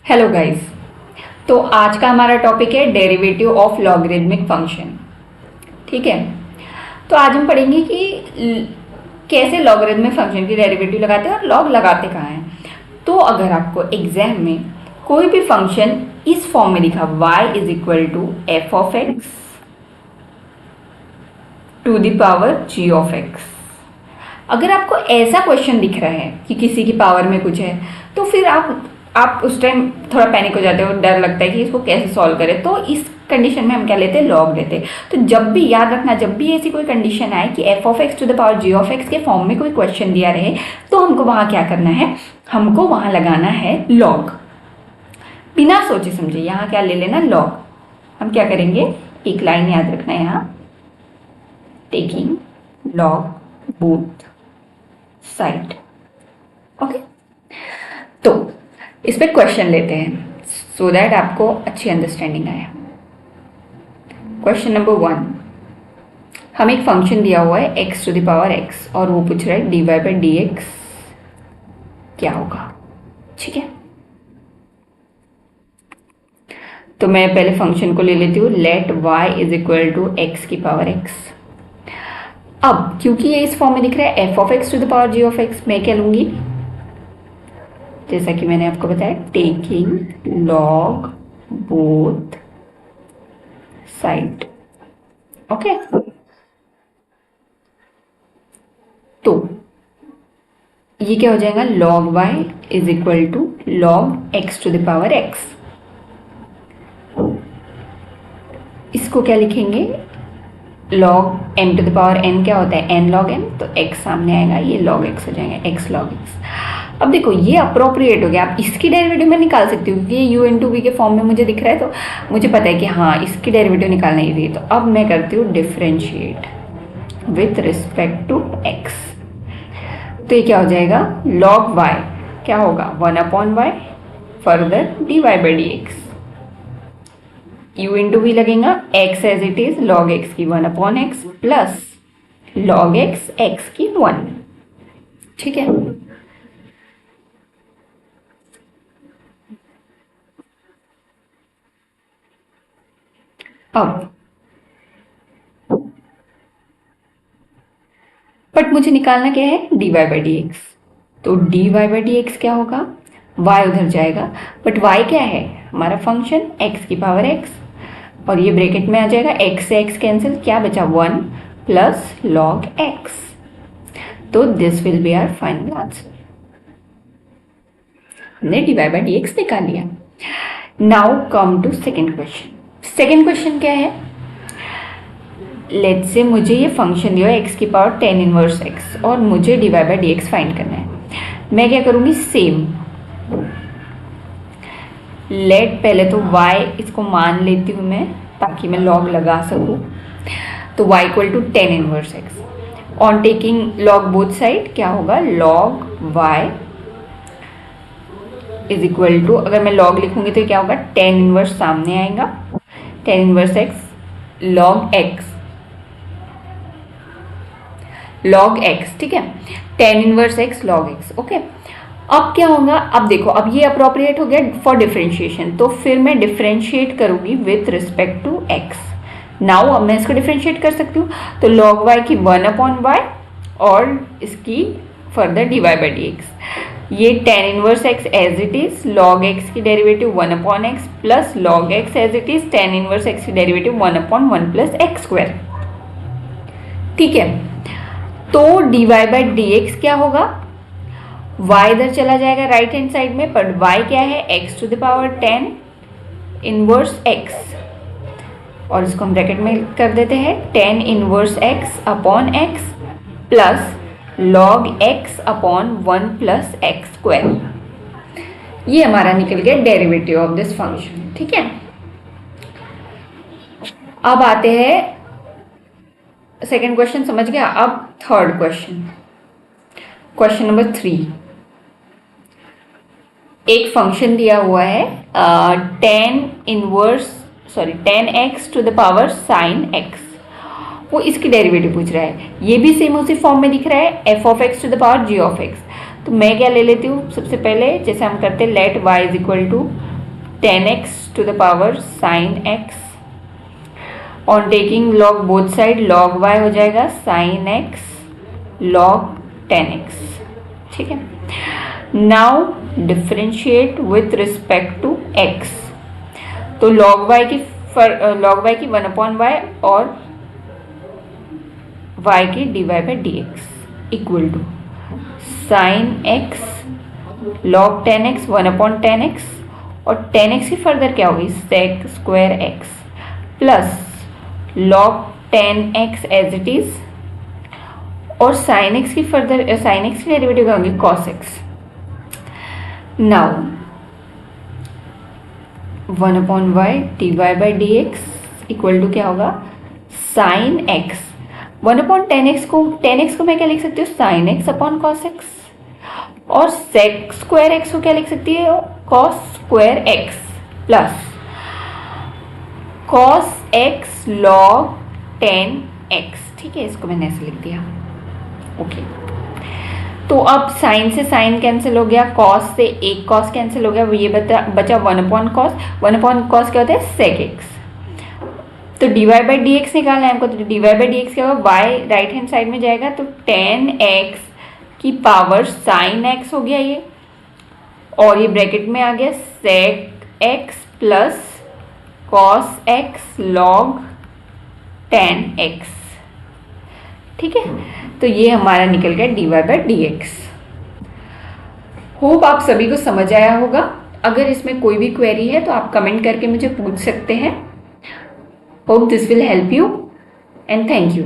Hello guys. तो आज का हमारा टॉपिक है डेरिवेटिव ऑफ लॉगरिदमिक फंक्शन। ठीक है, तो आज हम पढ़ेंगे कि कैसे लॉगरिदमिक फंक्शन की डेरिवेटिव लगाते हैं और लॉग लगाते कहाँ हैं। तो अगर आपको एग्जाम में कोई भी फंक्शन इस फॉर्म में दिखा y is equal to f of x to the power g of x, अगर आपको ऐसा क्वेश्चन दिख रहा है कि किसी की पावर में कुछ है, तो फिर आप उस टाइम थोड़ा पैनिक हो जाते हो, डर लगता है कि इसको कैसे सॉल्व करें। तो इस कंडीशन में हम क्या लेते हैं, लॉग लेते हैं। तो जब भी याद रखना, जब भी ऐसी कोई कंडीशन आए कि f of x to the power g of x के फॉर्म में कोई क्वेश्चन दिया रहे, तो हमको वहाँ क्या करना है, हमको वहाँ लगाना है लॉग। बिना सोचे समझे यहाँ क्या ले लेना, लॉग। हम क्या करेंगे, एक लाइन याद रखना है यहाँ, taking log both side. Okay, तो इस पे क्वेश्चन लेते हैं सो दैट आपको अच्छी अंडरस्टैंडिंग आए। क्वेश्चन नंबर 1, हमें एक फंक्शन दिया हुआ है x to the power x और वो पूछ रहा है dy बाई डी एक्स क्या होगा। ठीक है, तो मैं पहले फंक्शन को ले लेती हूँ, let y is equal to x की पावर x। अब क्योंकि ये इस फॉर्म में दिख रहा है f of x to the power g of x, मैं क्या लूंगी, जैसा कि मैंने आपको बताया, taking log both side. Okay, तो ये क्या हो जाएगा, log y is equal to log x to the power x। इसको क्या लिखेंगे, log m to the power n क्या होता है, n लॉग n, तो x सामने आएगा, ये लॉग x हो जाएगा, x लॉग x। अब देखो ये अप्रोप्रिएट हो गया, आप इसकी डेरिवेटिव में निकाल सकते हो क्योंकि ये u इंटू वी के फॉर्म में मुझे दिख रहा है, तो मुझे पता है कि हाँ इसकी डेरिवेटिव निकालना ही थी। तो अब मैं करती हूँ differentiate with respect to x। तो ये क्या हो जाएगा, लॉग y क्या होगा, 1/y, further dy by d x, u into v लगेगा, x as it is log x की 1/x प्लस लॉग x की 1। ठीक है, अब बट मुझे निकालना क्या है, dy बाई डी एक्स। तो dy बाई डी एक्स क्या होगा, y उधर जाएगा, बट y क्या है हमारा फंक्शन x की पावर x, और ये ब्रैकेट में आ जाएगा, x से x कैंसिल, क्या बचा 1 प्लस लॉग x। तो this will be our final answer. हमने dy बाई डी एक्स निकाल लिया। Now come to second question. Second question क्या है, लेट्स से मुझे ये फंक्शन दिया है x की पावर 10 इनवर्स x और मुझे dy by d x find करना है। मैं क्या करूँगी, सेम लेट, पहले तो y इसको मान लेती हूँ मैं ताकि मैं लॉग लगा सकूँ। तो y equal to 10 inverse x, on taking log both side क्या होगा, log y is equal to, अगर मैं लॉग लिखूंगी तो क्या होगा, 10 इनवर्स सामने आएगा, 10 inverse x log x, log x। ठीक है, 10 inverse x log x। Okay, अब क्या होगा, अब देखो, अब ये अप्रोप्रिएट हो गया फॉर डिफरेंशिएशन, तो फिर मैं डिफरेंशिएट करूंगी with respect to x। Now अब मैं इसको डिफरेंशिएट कर सकती हूँ, तो लॉग y की 1/y और इसकी further dy by d x, ये 10 inverse x as it is log x की derivative 1/x plus log x as it is 10 inverse x की डेरिवेटिव 1/1 प्लस एक्स स्क्वायर। ठीक है, तो dy बाई डी एक्स क्या होगा, y इधर चला जाएगा राइट हैंड साइड में, पर y क्या है, x to the power 10 inverse x, और इसको हम ब्रैकेट में कर देते हैं, 10 inverse x upon x plus log x upon 1 plus x square. ये हमारा निकल गया डेरिवेटिव ऑफ दिस फंक्शन। ठीक है, अब आते हैं सेकेंड क्वेश्चन, समझ गया। अब थर्ड क्वेश्चन, क्वेश्चन नंबर 3, एक फंक्शन दिया हुआ है 10x to the power sine x, वो इसकी डेरिवेटिव पूछ रहा है। ये भी सेम उसी फॉर्म में दिख रहा है, f of x to the power g of x. तो मैं क्या ले लेती हूँ, सबसे पहले जैसे हम करते हैं, let y is equal to 10x to the power sin x. On taking log both side, log y हो जाएगा sin x log 10x. ठीक है. Now differentiate with respect to x. तो log y की 1/y और y की dy by dx equal to sin x log 10x 1/10x और 10x की फर्दर क्या होगी sec square x plus log 10x as it is और sin x की डेरिवेटिव क्या होगी cos x. Now 1/y dy by dx equal to क्या होगा sin x. 1/10x को मैं क्या लिख सकती हूँ sin x upon cos x और sec square x को क्या लिख सकती है cos square x plus cos x log 10x. ठीक है, इसको मैंने ऐसे लिख दिया. ओके, तो अब साइन से साइन कैंसिल हो गया, कॉस से एक कॉस कैंसिल हो गया, ये बचा 1/cos. 1/cos क्या होता है sec x. तो dy by dx निकालना है हमको. तो dy by dx क्या होगा y राइट हैंड साइड में जाएगा तो 10x की पावर sin x हो गया ये, और ये ब्रैकेट में आ गया sec x plus cos x log 10x. ठीक है, तो ये हमारा निकल गया dy by dx. होप आप सभी को समझ आया होगा. अगर इसमें कोई भी क्वेरी है तो आप कमेंट करके मुझे पूछ सकते हैं. Hope this will help you and thank you.